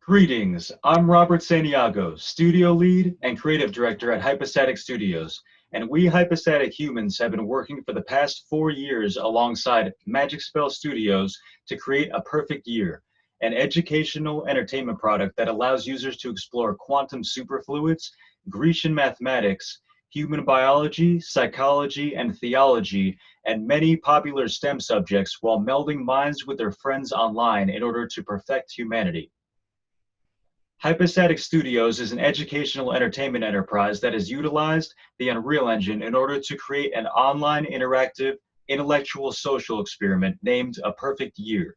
Greetings, I'm Robert Santiago, studio lead and creative director at Hypostatic Studios, and we Hypostatic humans have been working for the past 4 years alongside Magic Spell Studios to create A Perfect Year, an educational entertainment product that allows users to explore quantum superfluids, Grecian mathematics, human biology, psychology, and theology, and many popular STEM subjects while melding minds with their friends online in order to perfect humanity. Hypostatic Studios is an educational entertainment enterprise that has utilized the Unreal Engine in order to create an online interactive intellectual social experiment named A Perfect Year.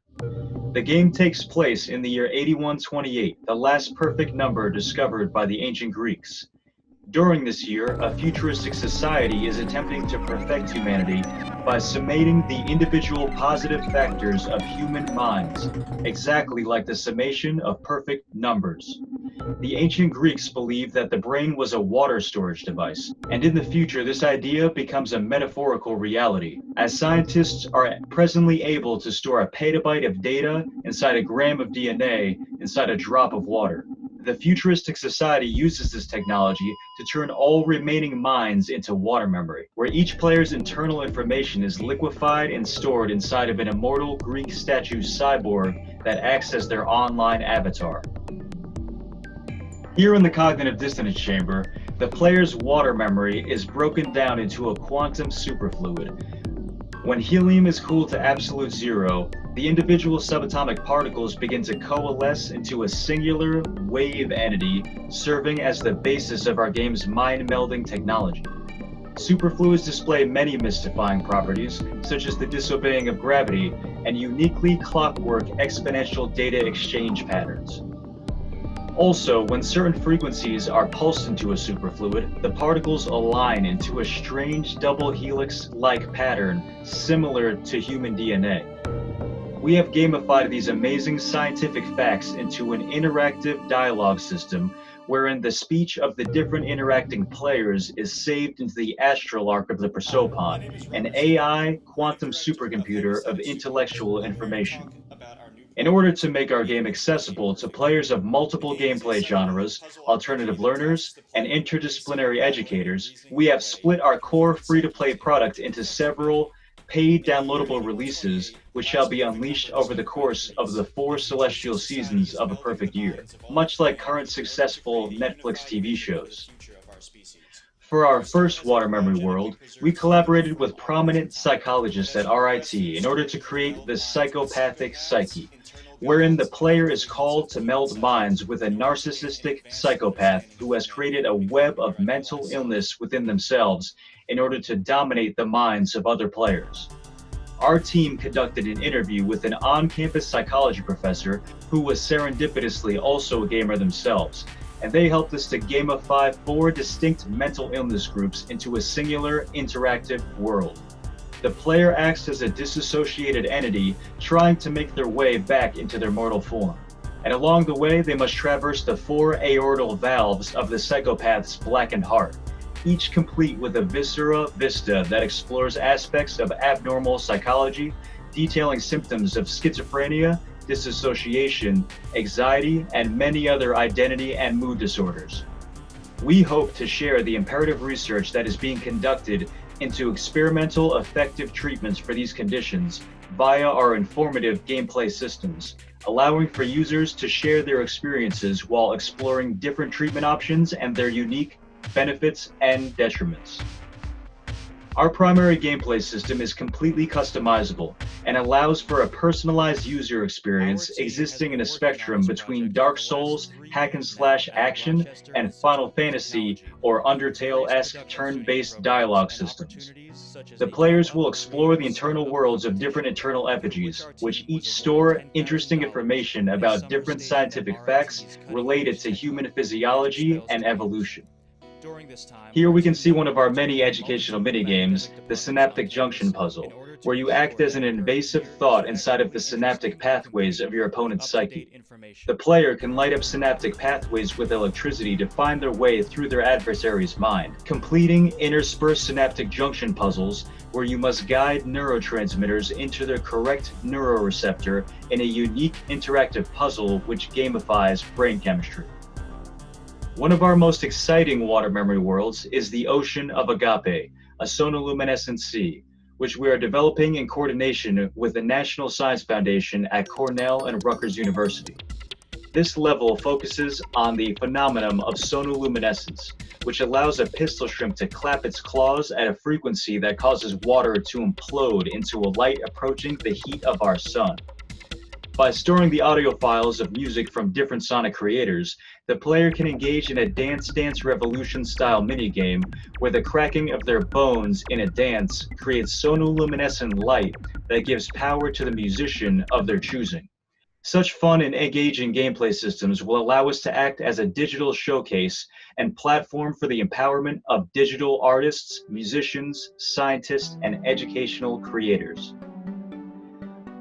The game takes place in the year 8128, the last perfect number discovered by the ancient Greeks. During this year, a futuristic society is attempting to perfect humanity by summating the individual positive factors of human minds, exactly like the summation of perfect numbers. The ancient Greeks believed that the brain was a water storage device, and in the future this idea becomes a metaphorical reality, as scientists are presently able to store a petabyte of data inside a gram of DNA inside a drop of water. The futuristic society uses this technology to turn all remaining minds into water memory, where each player's internal information is liquefied and stored inside of an immortal Greek statue cyborg that acts as their online avatar. Here in the cognitive dissonance chamber, the player's water memory is broken down into a quantum superfluid. When helium is cooled to absolute zero, the individual subatomic particles begin to coalesce into a singular wave entity, serving as the basis of our game's mind-melding technology. Superfluids display many mystifying properties, such as the disobeying of gravity and uniquely clockwork exponential data exchange patterns. Also, when certain frequencies are pulsed into a superfluid, the particles align into a strange double helix-like pattern similar to human DNA. We have gamified these amazing scientific facts into an interactive dialogue system wherein the speech of the different interacting players is saved into the astral arc of the prosopon, an AI quantum supercomputer of intellectual information. In order to make our game accessible to players of multiple gameplay genres, alternative learners, and interdisciplinary educators, we have split our core free-to-play product into several paid downloadable releases, which shall be unleashed over the course of the 4 celestial seasons of A Perfect Year, much like current successful Netflix TV shows. For our first water memory world, we collaborated with prominent psychologists at RIT in order to create the psychopathic psyche, wherein the player is called to meld minds with a narcissistic psychopath who has created a web of mental illness within themselves in order to dominate the minds of other players. Our team conducted an interview with an on-campus psychology professor who was serendipitously also a gamer themselves, and they helped us to gamify 4 distinct mental illness groups into a singular interactive world. The player acts as a disassociated entity trying to make their way back into their mortal form. And along the way, they must traverse the 4 aortal valves of the psychopath's blackened heart, each complete with a viscera vista that explores aspects of abnormal psychology, detailing symptoms of schizophrenia, disassociation, anxiety, and many other identity and mood disorders. We hope to share the imperative research that is being conducted into experimental effective treatments for these conditions via our informative gameplay systems, allowing for users to share their experiences while exploring different treatment options and their unique benefits and detriments. Our primary gameplay system is completely customizable and allows for a personalized user experience existing in a spectrum between Dark Souls, hack and slash action, and Final Fantasy or Undertale-esque turn-based dialogue systems. The players will explore the internal worlds of different eternal effigies, which each store interesting information about different scientific facts related to human physiology and evolution. Here we can see one of our many educational minigames, the synaptic junction puzzle, where you act as an invasive thought inside of the synaptic pathways of your opponent's psyche. The player can light up synaptic pathways with electricity to find their way through their adversary's mind, completing interspersed synaptic junction puzzles where you must guide neurotransmitters into their correct neuroreceptor in a unique interactive puzzle which gamifies brain chemistry. One of our most exciting water memory worlds is the Ocean of Agape, a sonoluminescent sea, which we are developing in coordination with the National Science Foundation at Cornell and Rutgers University. This level focuses on the phenomenon of sonoluminescence, which allows a pistol shrimp to clap its claws at a frequency that causes water to implode into a light approaching the heat of our sun. By storing the audio files of music from different sonic creators, the player can engage in a Dance Dance Revolution style minigame where the cracking of their bones in a dance creates sonoluminescent light that gives power to the musician of their choosing. Such fun and engaging gameplay systems will allow us to act as a digital showcase and platform for the empowerment of digital artists, musicians, scientists, and educational creators.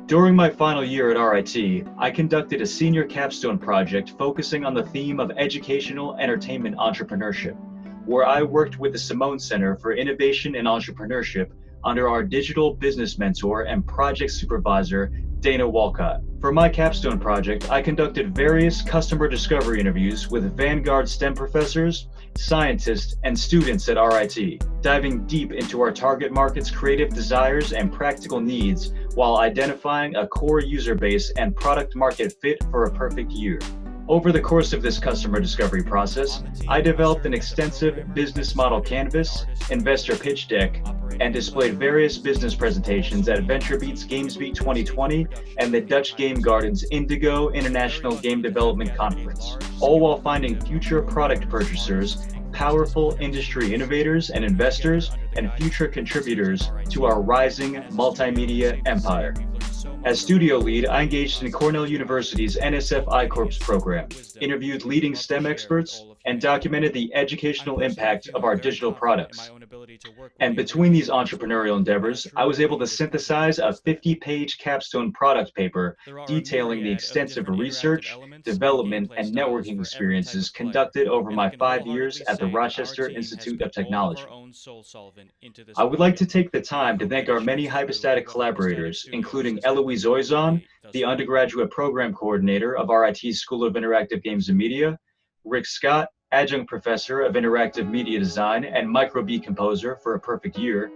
During my final year at RIT, I conducted a senior capstone project focusing on the theme of educational entertainment entrepreneurship, where I worked with the Simone Center for Innovation and Entrepreneurship under our digital business mentor and project supervisor, Dana Walcott. For my capstone project, I conducted various customer discovery interviews with Vanguard STEM professors, scientists, and students at RIT, diving deep into our target market's creative desires and practical needs while identifying a core user base and product market fit for a perfect year. Over the course of this customer discovery process, I developed an extensive business model canvas, investor pitch deck, and displayed various business presentations at VentureBeat's GamesBeat 2020 and the Dutch Game Garden's Indigo International Game Development Conference, all while finding future product purchasers, powerful industry innovators and investors, and future contributors to our rising multimedia empire. As studio lead, I engaged in Cornell University's NSF I-Corps program, interviewed leading STEM experts, and documented the educational impact of our digital products. And between these entrepreneurial endeavors, I was able to synthesize a 50-page capstone product paper detailing the extensive research, development, and networking experiences conducted over my 5 years at the Rochester Institute of Technology. I would like to take the time to thank our many Hypostatic collaborators, including Eloise Oizon, the undergraduate program coordinator of RIT's School of Interactive Games and Media, Rick Scott, adjunct professor of interactive media design and microbeat composer for A Perfect Year,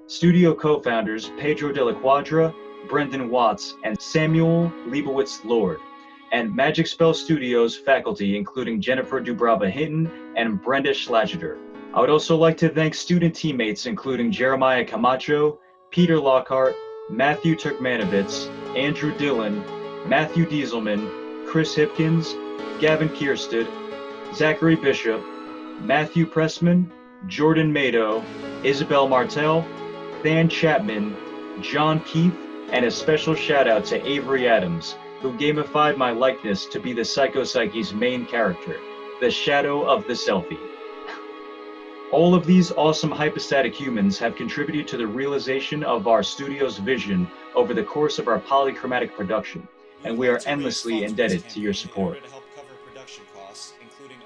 studio co-founders Pedro de la Quadra, Brendan Watts, and Samuel Leibowitz Lord, and Magic Spell Studios faculty including Jennifer Dubrava Hinton and Brenda Schlageter. I would also like to thank student teammates including Jeremiah Camacho, Peter Lockhart, Matthew Turkmanovitz, Andrew Dillon, Matthew Dieselman, Chris Hipkins, Gavin Kierstead, Zachary Bishop, Matthew Pressman, Jordan Mado, Isabel Martel, Than Chapman, John Keith, and a special shout out to Avery Adams, who gamified my likeness to be the Psychopsyche's main character, the shadow of the selfie. All of these awesome hypostatic humans have contributed to the realization of our studio's vision over the course of our polychromatic production, and we are endlessly indebted to your support.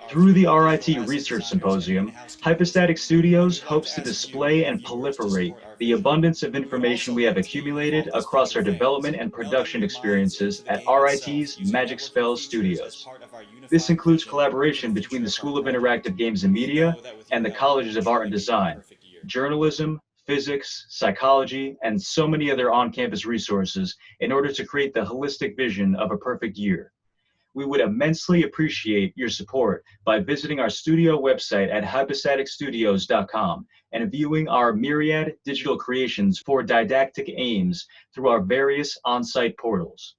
Through the RIT Research Symposium, Hypostatic Studios hopes to display and proliferate the abundance of information we have accumulated across our development and production experiences at RIT's Magic Spell Studios. This includes collaboration between the School of Interactive Games and Media and the Colleges of Art and Design, journalism, physics, psychology, and so many other on-campus resources in order to create the holistic vision of a perfect year. We would immensely appreciate your support by visiting our studio website at hypostaticstudios.com and viewing our myriad digital creations for didactic aims through our various on-site portals.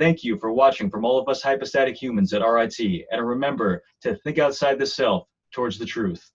Thank you for watching from all of us hypostatic humans at RIT, and remember to think outside the self towards the truth.